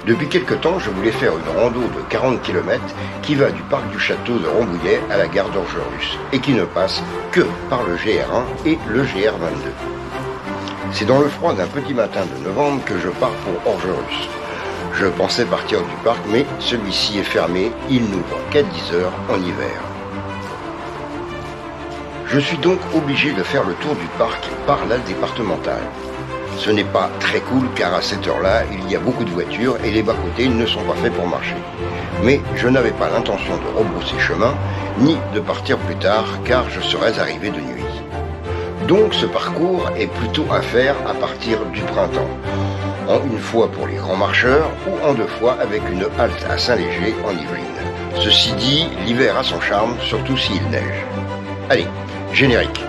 Depuis quelque temps, je voulais faire une rando de 40 km qui va du parc du château de Rambouillet à la gare d'Orgerus et qui ne passe que par le GR1 et le GR22. C'est dans le froid d'un petit matin de novembre que je pars pour Orgerus. Je pensais partir du parc, mais celui-ci est fermé, il n'ouvre qu'à 10 heures en hiver. Je suis donc obligé de faire le tour du parc par la départementale. Ce n'est pas très cool car à cette heure-là, il y a beaucoup de voitures et les bas-côtés ne sont pas faits pour marcher. Mais je n'avais pas l'intention de rebrousser chemin, ni de partir plus tard car je serais arrivé de nuit. Donc ce parcours est plutôt à faire à partir du printemps, en une fois pour les grands marcheurs ou en 2 fois avec une halte à Saint-Léger en Yvelines. Ceci dit, l'hiver a son charme, surtout s'il neige. Allez, générique.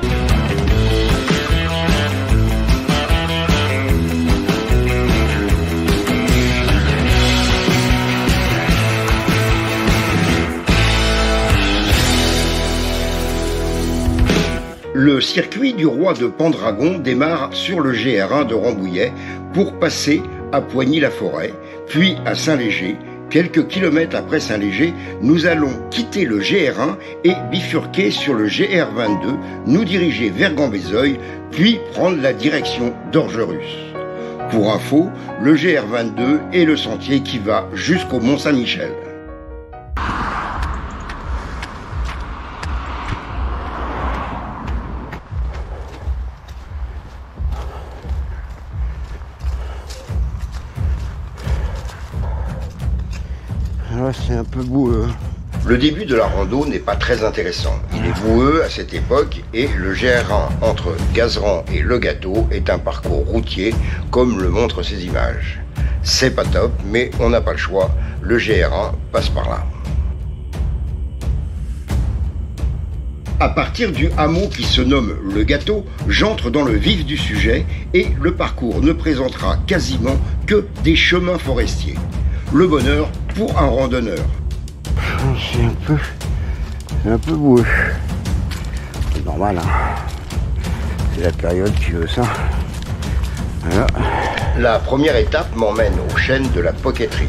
Le circuit du roi de Pendragon démarre sur le GR1 de Rambouillet pour passer à Poigny-la-Forêt, puis à Saint-Léger. Quelques kilomètres après Saint-Léger, nous allons quitter le GR1 et bifurquer sur le GR22, nous diriger vers Gambézeuil, puis prendre la direction d'Orgerus. Pour info, le GR22 est le sentier qui va jusqu'au Mont-Saint-Michel. C'est un peu boueux. Le début de la rando n'est pas très intéressant. Il est boueux à cette époque et le GR1 entre Gazeran et Le Gâteau est un parcours routier comme le montrent ces images. C'est pas top, mais on n'a pas le choix. Le GR1 passe par là. À partir du hameau qui se nomme Le Gâteau, j'entre dans le vif du sujet et le parcours ne présentera quasiment que des chemins forestiers. Le bonheur pour un randonneur. C'est un peu boueux. C'est normal, hein. C'est la période qui veut ça. Voilà. La première étape m'emmène aux chênes de la Poquetterie.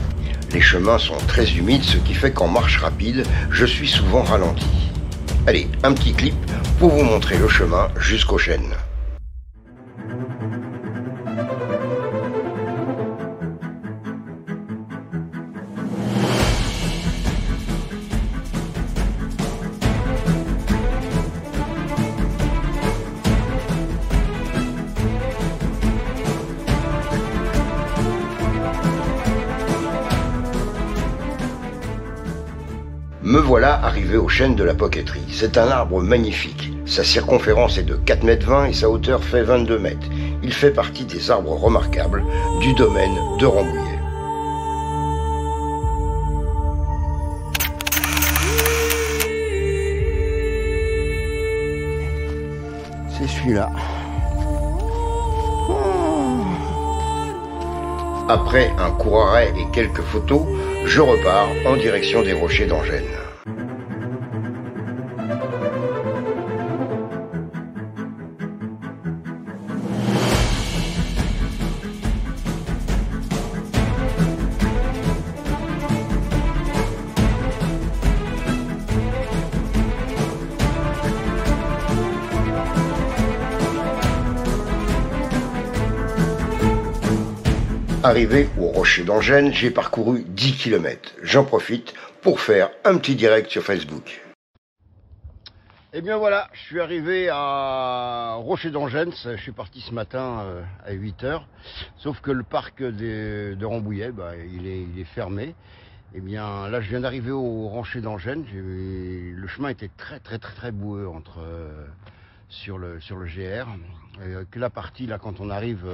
Les chemins sont très humides, ce qui fait qu'en marche rapide, je suis souvent ralenti. Allez, un petit clip pour vous montrer le chemin jusqu'aux chênes. Me voilà arrivé au chêne de la Poquetterie. C'est un arbre magnifique. Sa circonférence est de 4,20 m et sa hauteur fait 22 mètres. Il fait partie des arbres remarquables du domaine de Rambouillet. C'est celui-là. Après un court arrêt et quelques photos, je repars en direction des rochers d'Angène. Arrivé au rocher d'Angène, j'ai parcouru 10 km. J'en profite pour faire un petit direct sur Facebook. Et bien voilà, je suis arrivé à Rocher d'Angène. Je suis parti ce matin à 8 h. Sauf que le parc de Rambouillet, il est fermé. Et bien là, je viens d'arriver au rocher d'Angène. Le chemin était très boueux sur le GR. Que la partie là, quand on arrive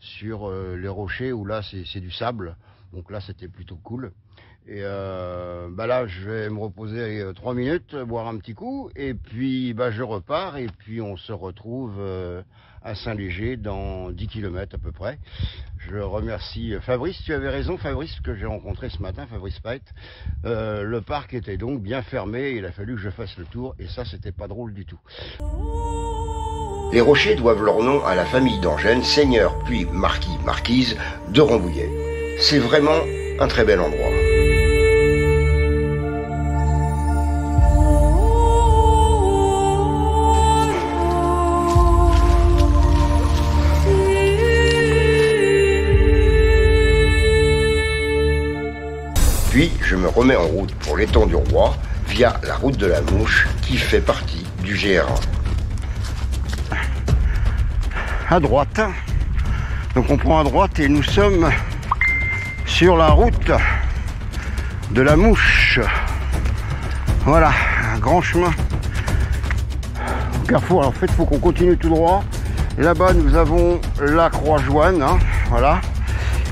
sur les rochers où là c'est du sable, donc là c'était plutôt cool. Et là je vais me reposer 3 minutes, boire un petit coup et puis je repars et puis on se retrouve à Saint-Léger dans 10 km à peu près. Je remercie Fabrice, tu avais raison Fabrice, que j'ai rencontré ce matin, Fabrice Pait. Le parc était donc bien fermé, il a fallu que je fasse le tour et ça c'était pas drôle du tout. Les rochers doivent leur nom à la famille d'Angène, seigneur puis marquis, marquise de Rambouillet. C'est vraiment un très bel endroit. Puis je me remets en route pour l'étang du Roi via la route de la Mouche qui fait partie du GR1. À droite. Donc on prend à droite et nous sommes sur la route de la Mouche. Voilà, un grand chemin au carrefour. Alors en fait, il faut qu'on continue tout droit. Là-bas, nous avons la Croix-Joanne, hein, voilà.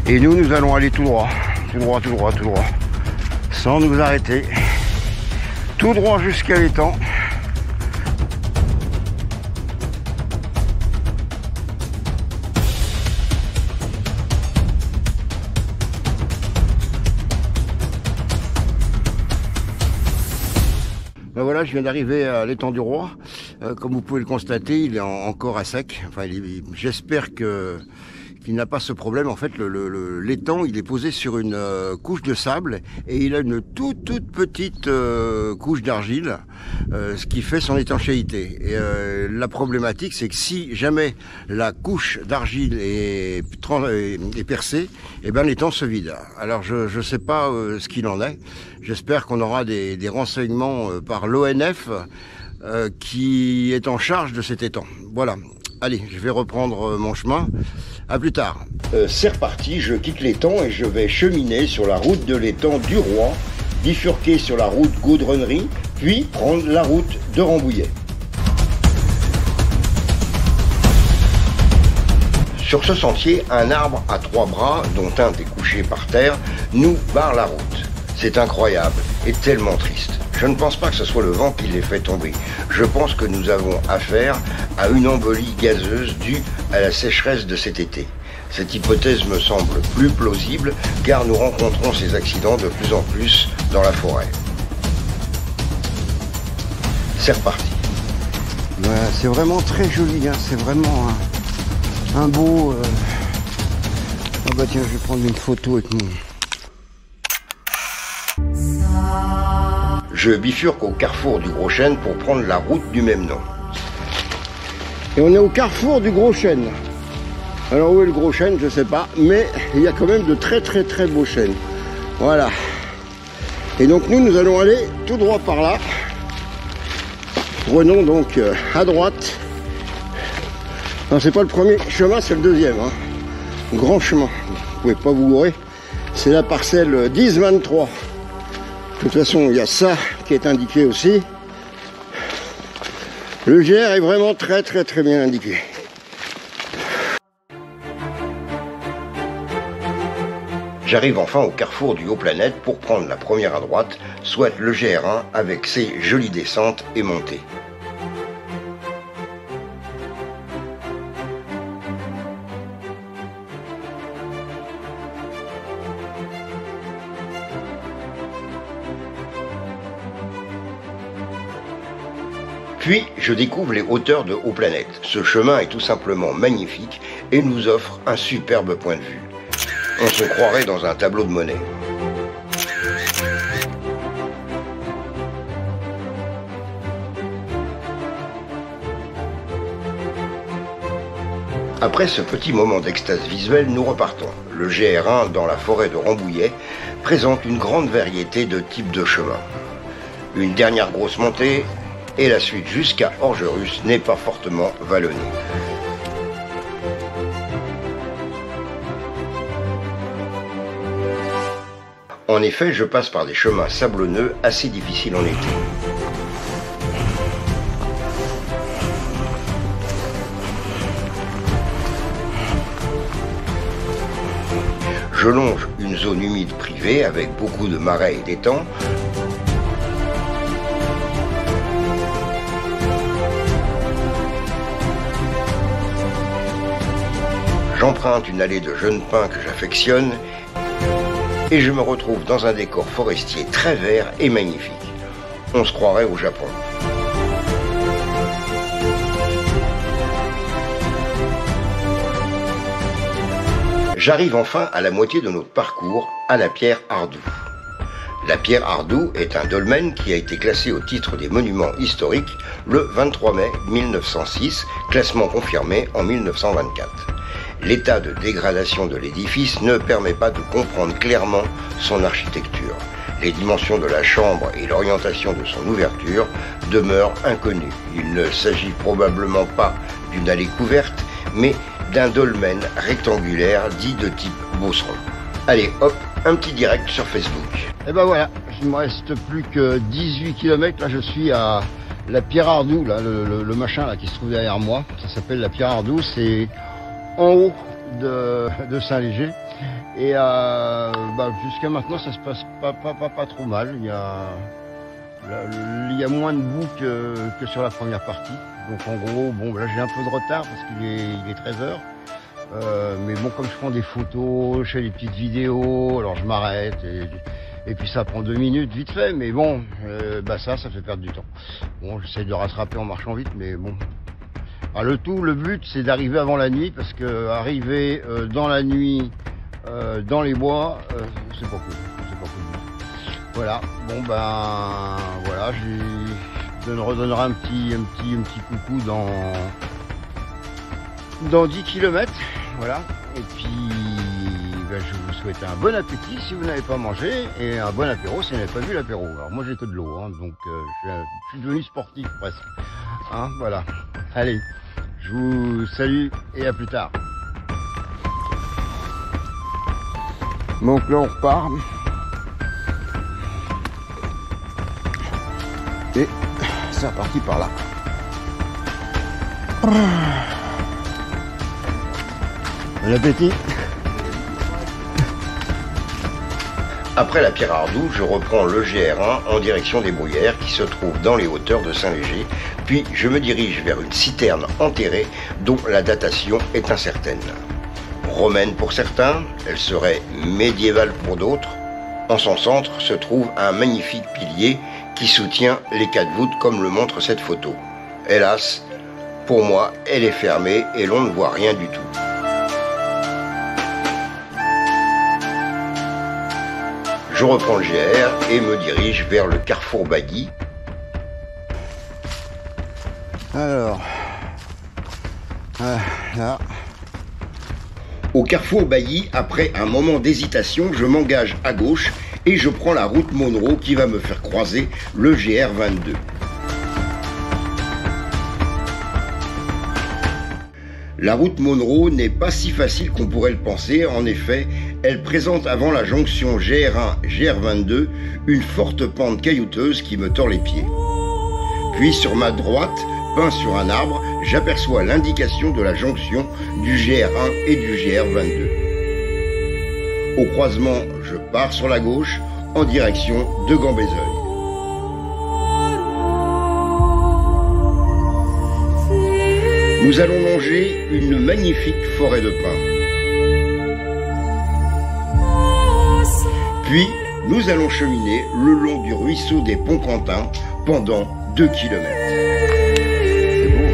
Et nous allons aller tout droit, tout droit, tout droit, tout droit, sans nous arrêter, tout droit jusqu'à l'étang. Ben voilà, je viens d'arriver à l'étang du Roi. Comme vous pouvez le constater, il est encore à sec. Enfin, j'espère qu'il n'a pas ce problème. En fait, l'étang, il est posé sur une couche de sable et il a une toute petite couche d'argile, ce qui fait son étanchéité. Et la problématique, c'est que si jamais la couche d'argile est percée, et ben l'étang se vide. Alors, je ne sais pas ce qu'il en est. J'espère qu'on aura des renseignements par l'ONF qui est en charge de cet étang. Voilà. Allez, je vais reprendre mon chemin. À plus tard. C'est reparti, je quitte l'étang et je vais cheminer sur la route de l'étang du Roi, bifurquer sur la route Gaudronnerie, puis prendre la route de Rambouillet. Sur ce sentier, un arbre à 3 bras, dont un est couché par terre, nous barre la route. C'est incroyable et tellement triste. Je ne pense pas que ce soit le vent qui les fait tomber. Je pense que nous avons affaire à une embolie gazeuse due à la sécheresse de cet été. Cette hypothèse me semble plus plausible car nous rencontrons ces accidents de plus en plus dans la forêt. C'est reparti. Ouais, c'est vraiment très joli, hein. C'est vraiment un beau... Ah bah tiens, je vais prendre une photo avec mon... Je bifurque au carrefour du Gros Chêne pour prendre la route du même nom. Et on est au carrefour du Gros Chêne. Alors où est le Gros Chêne, je sais pas, mais il y a quand même de très beaux chênes. Voilà. Et donc nous allons aller tout droit par là. Prenons donc à droite. Non, c'est pas le premier chemin, c'est le deuxième. Hein. Grand chemin. Vous pouvez pas vous gourer. C'est la parcelle 10-23. De toute façon, il y a ça qui est indiqué aussi. Le GR est vraiment très bien indiqué. J'arrive enfin au carrefour du Haut-Planète pour prendre la première à droite, soit le GR1 avec ses jolies descentes et montées. Puis, je découvre les hauteurs de Haut-Planète. Ce chemin est tout simplement magnifique et nous offre un superbe point de vue. On se croirait dans un tableau de Monet. Après ce petit moment d'extase visuelle, nous repartons. Le GR1 dans la forêt de Rambouillet présente une grande variété de types de chemins. Une dernière grosse montée et la suite jusqu'à Orgerus n'est pas fortement vallonnée. En effet, je passe par des chemins sablonneux assez difficiles en été. Je longe une zone humide privée avec beaucoup de marais et d'étangs. J'emprunte une allée de jeunes pins que j'affectionne et je me retrouve dans un décor forestier très vert et magnifique. On se croirait au Japon. J'arrive enfin à la moitié de notre parcours, à la pierre Ardoux. La pierre Ardoux est un dolmen qui a été classé au titre des monuments historiques le 23 mai 1906, classement confirmé en 1924. L'état de dégradation de l'édifice ne permet pas de comprendre clairement son architecture. Les dimensions de la chambre et l'orientation de son ouverture demeurent inconnues. Il ne s'agit probablement pas d'une allée couverte, mais d'un dolmen rectangulaire dit de type Beauceron. Allez, hop, un petit direct sur Facebook. Et ben voilà, il ne me reste plus que 18 km. Là, je suis à la pierre Ardoux, là, le machin là, qui se trouve derrière moi. Ça s'appelle la pierre Ardoux, c'est en haut de Saint-Léger. Et jusqu'à maintenant, ça se passe pas trop mal. Il y a moins de boue que sur la première partie. Donc en gros, bon, là j'ai un peu de retard parce qu'il est 13h. Mais bon, comme je prends des photos, je fais des petites vidéos, alors je m'arrête et puis ça prend 2 minutes vite fait. Mais bon, ça fait perdre du temps. Bon, j'essaie de rattraper en marchant vite, mais bon. Alors le but c'est d'arriver avant la nuit parce que arriver dans la nuit dans les bois, c'est pas cool. Voilà, bon voilà, je redonnerai un petit coucou dans 10 km, voilà. Et puis je vous souhaite un bon appétit si vous n'avez pas mangé et un bon apéro si vous n'avez pas vu l'apéro. Alors moi j'ai que de l'eau, hein, donc je suis devenu sportif presque, hein, voilà. Allez, je vous salue et à plus tard. Donc là on repart. Et c'est reparti par là. Bon appétit. Après la pierre Ardoux, je reprends le GR1 en direction des Bruyères qui se trouve dans les hauteurs de Saint-Léger. Puis je me dirige vers une citerne enterrée dont la datation est incertaine. Romaine pour certains, elle serait médiévale pour d'autres. En son centre se trouve un magnifique pilier qui soutient les 4 voûtes comme le montre cette photo. Hélas, pour moi, elle est fermée et l'on ne voit rien du tout. Je reprends le GR et me dirige vers le carrefour Bailly. Alors, là. Au carrefour Bailly, après un moment d'hésitation, je m'engage à gauche et je prends la route Monroe qui va me faire croiser le GR22. La route Monroe n'est pas si facile qu'on pourrait le penser. En effet, elle présente avant la jonction GR1-GR22 une forte pente caillouteuse qui me tord les pieds. Puis sur ma droite, peint sur un arbre, j'aperçois l'indication de la jonction du GR1 et du GR22. Au croisement, je pars sur la gauche en direction de Gambézeuil. Nous allons longer une magnifique forêt de pins. Puis, nous allons cheminer le long du ruisseau des Ponts-Quentin pendant 2 km. C'est beau.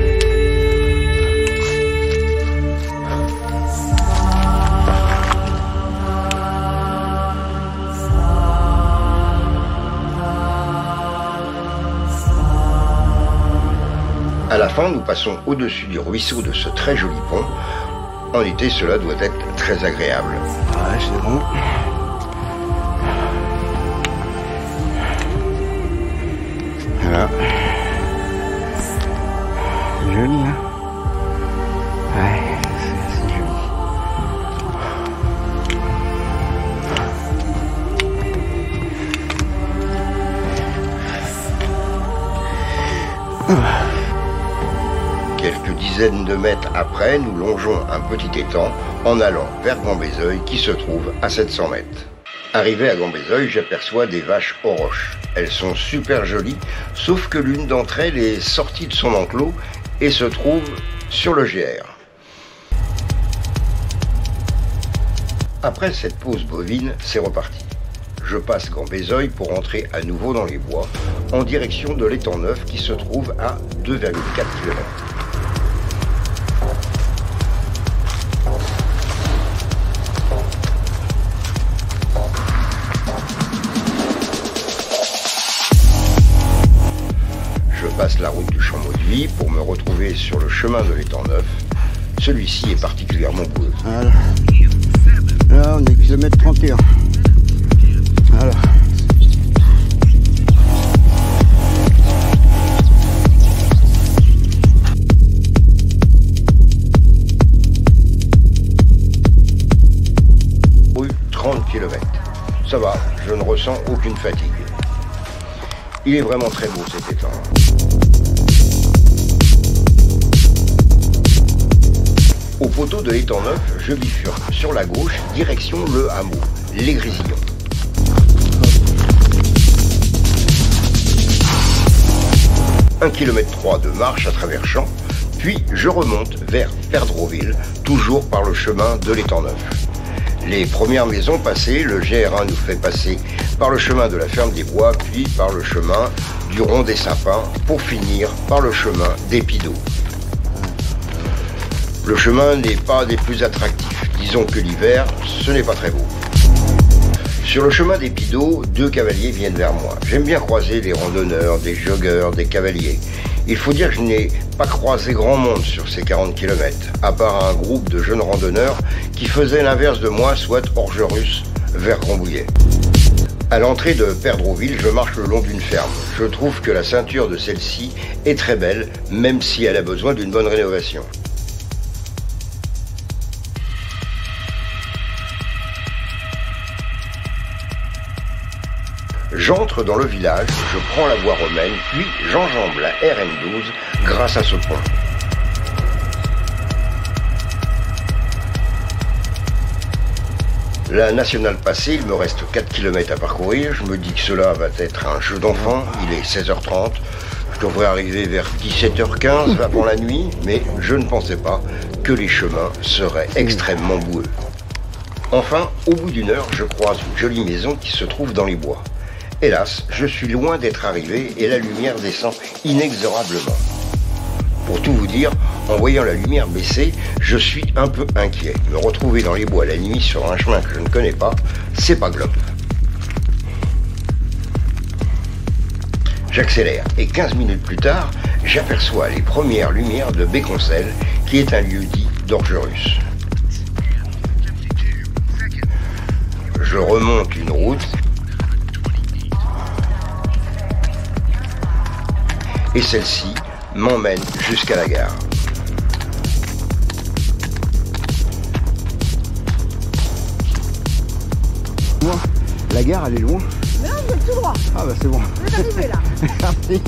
À la fin, nous passons au-dessus du ruisseau de ce très joli pont. En été, cela doit être très agréable. Ouais, c'est bon. Voilà. C'est joli, hein? Ouais, c'est joli. Quelques dizaines de mètres après, nous longeons un petit étang en allant vers Gambézeuil qui se trouve à 700 mètres. Arrivé à Gambézeuil, j'aperçois des vaches aux roches. Elles sont super jolies, sauf que l'une d'entre elles est sortie de son enclos et se trouve sur le GR. Après cette pause bovine, c'est reparti. Je passe Gambézeuil pour entrer à nouveau dans les bois, en direction de l'étang neuf qui se trouve à 2,4 km. passe la route du Champ-Mauduit pour me retrouver sur le chemin de l'étang Neuf. Celui-ci est particulièrement boueux. Voilà. Là, on est kilomètre 31. Voilà. Rue 30 km. Ça va, je ne ressens aucune fatigue. Il est vraiment très beau cet étang. Au poteau de l'étang Neuf, je bifurque sur la gauche, direction le hameau, les Grésillons. Un kilomètre 3 de marche à travers champs, puis je remonte vers Perdreauville, toujours par le chemin de l'étang Neuf. Les premières maisons passées, le GR1 nous fait passer par le chemin de la ferme des Bois, puis par le chemin du rond des Sapins, pour finir par le chemin des Pidots. Le chemin n'est pas des plus attractifs. Disons que l'hiver, ce n'est pas très beau. Sur le chemin des Pidots, 2 cavaliers viennent vers moi. J'aime bien croiser des randonneurs, des joggeurs, des cavaliers. Il faut dire que je n'ai pas croisé grand monde sur ces 40 km, à part un groupe de jeunes randonneurs qui faisaient l'inverse de moi, soit Orgerus vers Rambouillet. À l'entrée de Perdreauville, je marche le long d'une ferme. Je trouve que la ceinture de celle-ci est très belle, même si elle a besoin d'une bonne rénovation. J'entre dans le village, je prends la voie romaine, puis j'enjambe la RN12 grâce à ce pont. La nationale passée, il me reste 4 km à parcourir. Je me dis que cela va être un jeu d'enfant. Il est 16h30. Je devrais arriver vers 17h15 avant la nuit, mais je ne pensais pas que les chemins seraient extrêmement boueux. Enfin, au bout d'une heure, je croise une jolie maison qui se trouve dans les bois. Hélas, je suis loin d'être arrivé et la lumière descend inexorablement. Pour tout vous dire, en voyant la lumière baisser, je suis un peu inquiet. Me retrouver dans les bois la nuit sur un chemin que je ne connais pas, c'est pas glop. J'accélère et 15 minutes plus tard, j'aperçois les premières lumières de Béconcel, qui est un lieu dit d'Orgerus. Je remonte une route et celle-ci m'emmène jusqu'à la gare. Moi, la gare, elle est loin. Mais non, vous êtes tout droit. Ah bah c'est bon. Vous êtes arrivé là. Merci.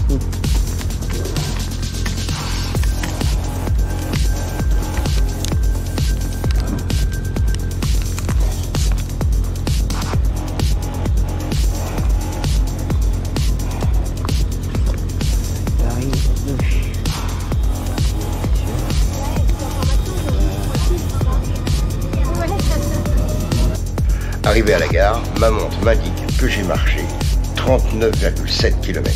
Arrivé à la gare, ma montre m'indique que j'ai marché 39,7 km.